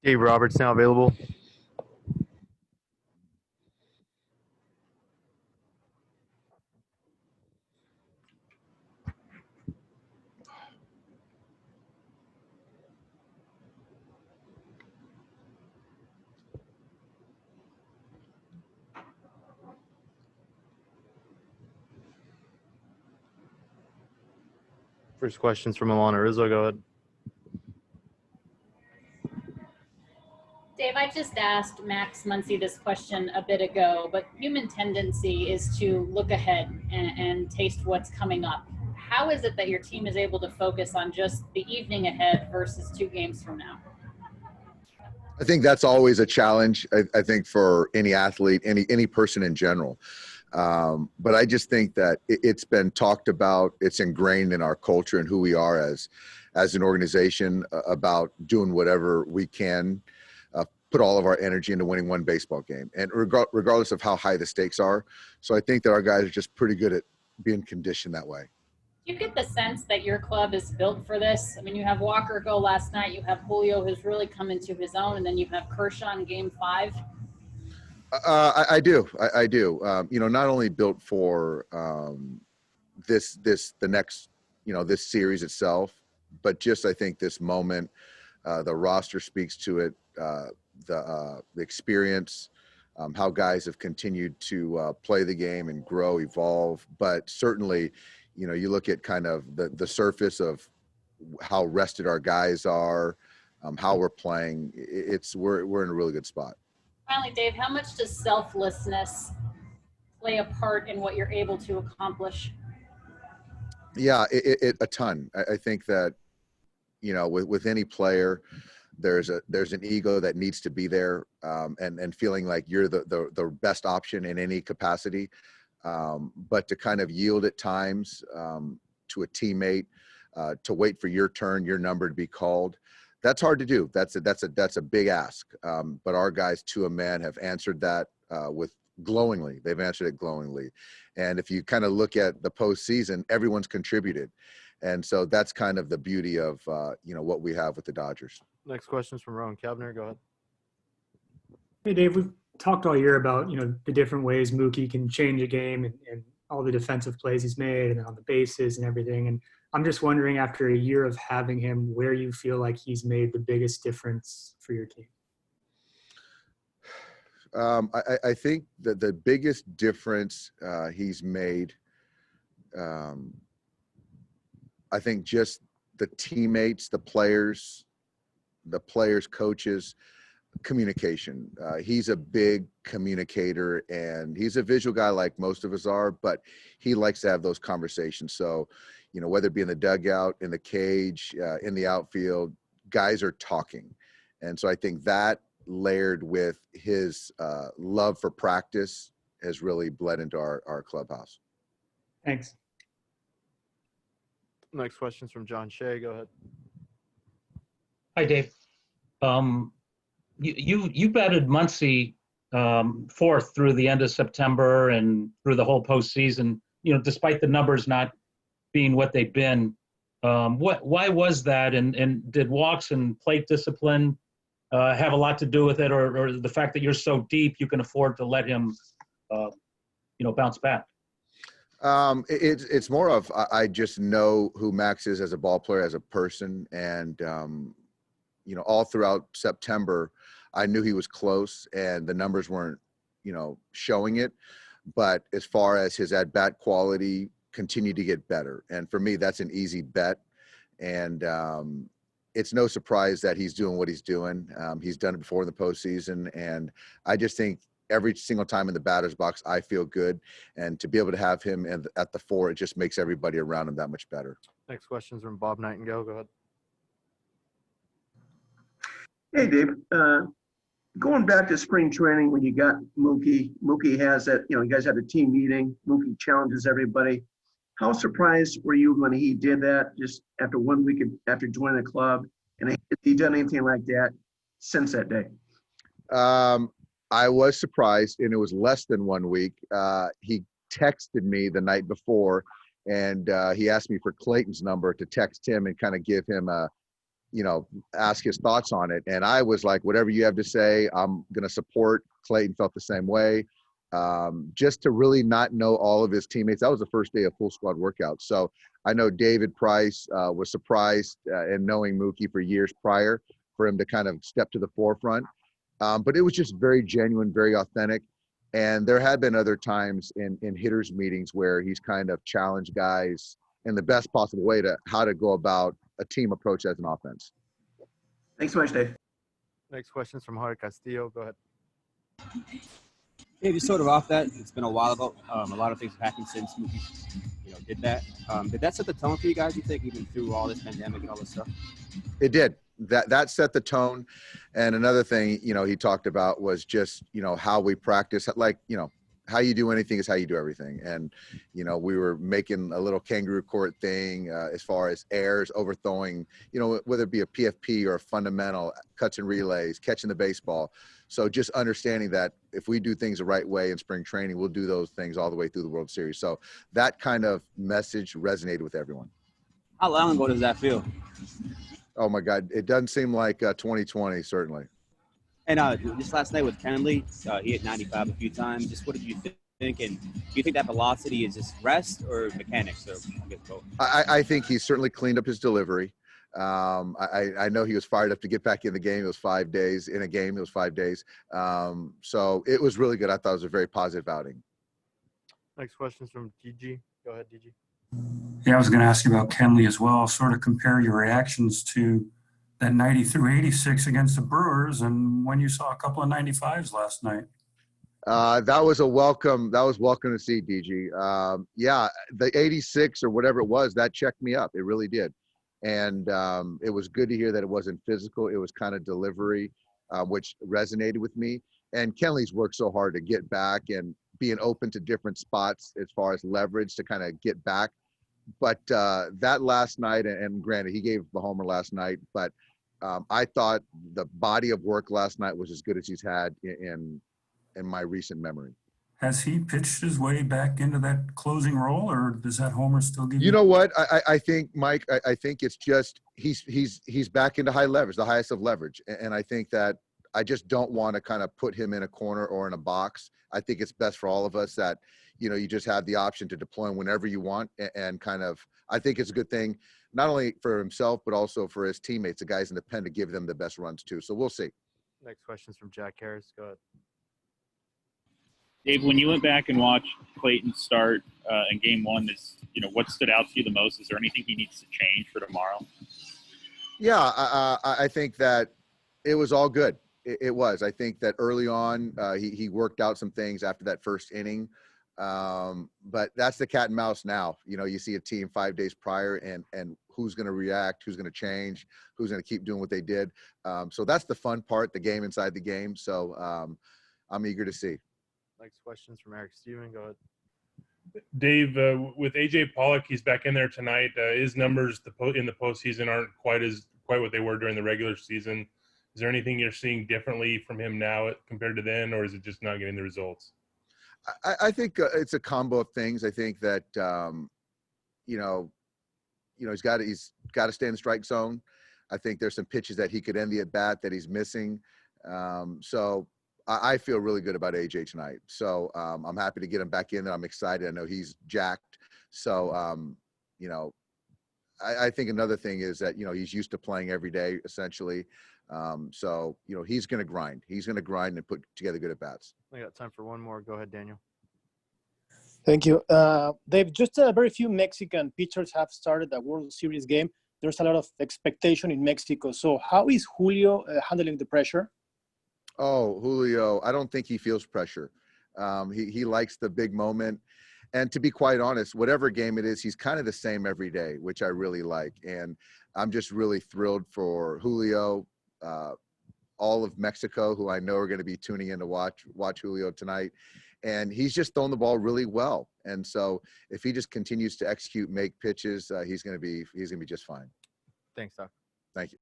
Dave Roberts now available. First question's from Alanna Rizzo. Go ahead. Dave, I just asked Max Muncy this question a bit ago, but human tendency is to look ahead and taste what's coming up. How is it that your team is able to focus on just the evening ahead versus 2 games from now? I think that's always a challenge, I think, for any athlete, any person in general. But I just think that it's been talked about, it's ingrained in our culture and who we are as an organization about doing whatever we can, put all of our energy into winning one baseball game, and regardless of how high the stakes are. So I think that our guys are just pretty good at being conditioned that way. Do you get the sense that your club is built for this? I mean, you have Walker go last night, you have Julio who's really come into his own, and then you have Kershaw in Game 5. I do. Not only built for the next, this series itself, but just I think this moment, the roster speaks to it, the experience, how guys have continued to play the game and grow, evolve. But certainly, you look at kind of the surface of how rested our guys are, how we're playing. We're in a really good spot. Finally, Dave, how much does selflessness play a part in what you're able to accomplish? Yeah, a ton. I think that, with any player, there's an ego that needs to be there, and feeling like you're the best option in any capacity. But to kind of yield at times to a teammate, to wait for your turn, your number to be called, that's hard to do. That's a big ask. But our guys, to a man, have answered that with glowingly. They've answered it glowingly. And if you kind of look at the postseason, everyone's contributed. And so that's kind of the beauty of what we have with the Dodgers. Next question is from Rowan Kavner. Go ahead. Hey, Dave, we've talked all year about, the different ways Mookie can change a game and all the defensive plays he's made and on the bases and everything. And I'm just wondering, after a year of having him, where you feel like he's made the biggest difference for your team? I think that the biggest difference he's made, I think just the teammates, the players, coaches, communication. He's a big communicator, and he's a visual guy like most of us are, but he likes to have those conversations. So, whether it be in the dugout, in the cage, in the outfield, guys are talking. And so I think that layered with his love for practice has really bled into our clubhouse. Thanks. Next question's from John Shea. Go ahead. Hi, Dave. You batted Muncy fourth through the end of September and through the whole postseason. Despite the numbers not being what they've been, why was that? And did walks and plate discipline have a lot to do with it, or the fact that you're so deep you can afford to let him, bounce back? It's more of I just know who Max is as a ball player, as a person, and all throughout September, I knew he was close, and the numbers weren't, showing it. But as far as his at-bat quality, continued to get better, and for me, that's an easy bet. And it's no surprise that he's doing what he's doing. He's done it before in the postseason, and I just think every single time in the batter's box, I feel good. And to be able to have him at the 4, it just makes everybody around him that much better. Next question is from BNightengale. Go ahead. Hey, Dave. Going back to spring training when you got Mookie has that, you guys had a team meeting. Mookie challenges everybody. How surprised were you when he did that just after 1 week after joining the club? And has he done anything like that since that day? I was surprised, and it was less than 1 week. He texted me the night before, and he asked me for Clayton's number to text him and kind of give him a ask his thoughts on it. And I was like, whatever you have to say, I'm going to support. Clayton felt the same way. Just to really not know all of his teammates. That was the first day of full squad workouts. So I know David Price was surprised in knowing Mookie for years prior for him to kind of step to the forefront. But it was just very genuine, very authentic. And there had been other times in hitters meetings where he's kind of challenged guys in the best possible way to how to go about a team approach as an offense. Thanks so much, Dave. Next question is from Jorge Castillo. Go ahead. Yeah, just sort of off that. It's been a while ago. A lot of things have happened since Mookie, did that. Did that set the tone for you guys, you think, even through all this pandemic and all this stuff? It did. That set the tone. And another thing, he talked about was just, how we practice, like, how you do anything is how you do everything. And, we were making a little kangaroo court thing as far as errors, overthrowing, whether it be a PFP or a fundamental, cuts and relays, catching the baseball. So just understanding that if we do things the right way in spring training, we'll do those things all the way through the World Series. So that kind of message resonated with everyone. How long ago does that feel? Oh my God. It doesn't seem like 2020, certainly. And just last night with Kenley, he hit 95 a few times. Just what did you think? And do you think that velocity is just rest or mechanics? Or both? I think he's certainly cleaned up his delivery. I know he was fired up to get back in the game. It was 5 days in a game. It was 5 days. So it was really good. I thought it was a very positive outing. Next question is from DG. Go ahead, DG. Yeah, I was going to ask you about Kenley as well. Sort of compare your reactions to that 90 through 86 against the Brewers and when you saw a couple of 95s last night. That was welcome to see, DG. Yeah, the 86 or whatever it was, that checked me up. It really did. And it was good to hear that it wasn't physical. It was kind of delivery, which resonated with me. And Kenley's worked so hard to get back and being open to different spots as far as leverage to kind of get back. But that last night, and granted, he gave the homer last night, but I thought the body of work last night was as good as he's had in my recent memory. Has he pitched his way back into that closing role, or does that homer still give you? You know what? I think, Mike, I think it's just he's back into high leverage, the highest of leverage. And I think that I just don't want to kind of put him in a corner or in a box. I think it's best for all of us that, you just have the option to deploy him whenever you want. And kind of, I think it's a good thing, not only for himself, but also for his teammates, the guys in the pen, to give them the best runs too. So we'll see. Next question is from jackharris. Go ahead. Dave, when you went back and watched Clayton start in game one, what stood out to you the most? Is there anything he needs to change for tomorrow? Yeah, I think that it was all good. It was. I think that early on, he worked out some things after that first inning. But that's the cat and mouse now. You see a team 5 days prior and who's going to react, who's going to change, who's going to keep doing what they did. So that's the fun part, the game inside the game. So I'm eager to see. Next question is from Eric Steven. Go ahead. Dave, with AJ Pollock, he's back in there tonight. His numbers in the postseason aren't quite what they were during the regular season. Is there anything you're seeing differently from him now compared to then, or is it just not getting the results? I think it's a combo of things. I think that he's got to stay in the strike zone. I think there's some pitches that he could end the at bat that he's missing. So I feel really good about AJ tonight. So I'm happy to get him back in there. I'm excited. I know he's jacked. So I think another thing is that he's used to playing every day essentially. So he's going to grind. He's going to grind and put together good at bats. We got time for one more. Go ahead, Daniel. Thank you. Dave, just very few Mexican pitchers have started a World Series game. There's a lot of expectation in Mexico. So how is Julio handling the pressure? Oh, Julio, I don't think he feels pressure. He likes the big moment. And to be quite honest, whatever game it is, he's kind of the same every day, which I really like. And I'm just really thrilled for Julio, all of Mexico, who I know are going to be tuning in to watch Julio tonight. And he's just thrown the ball really well. And so if he just continues to execute, make pitches, he's going to be just fine. Thanks, Doc. Thank you.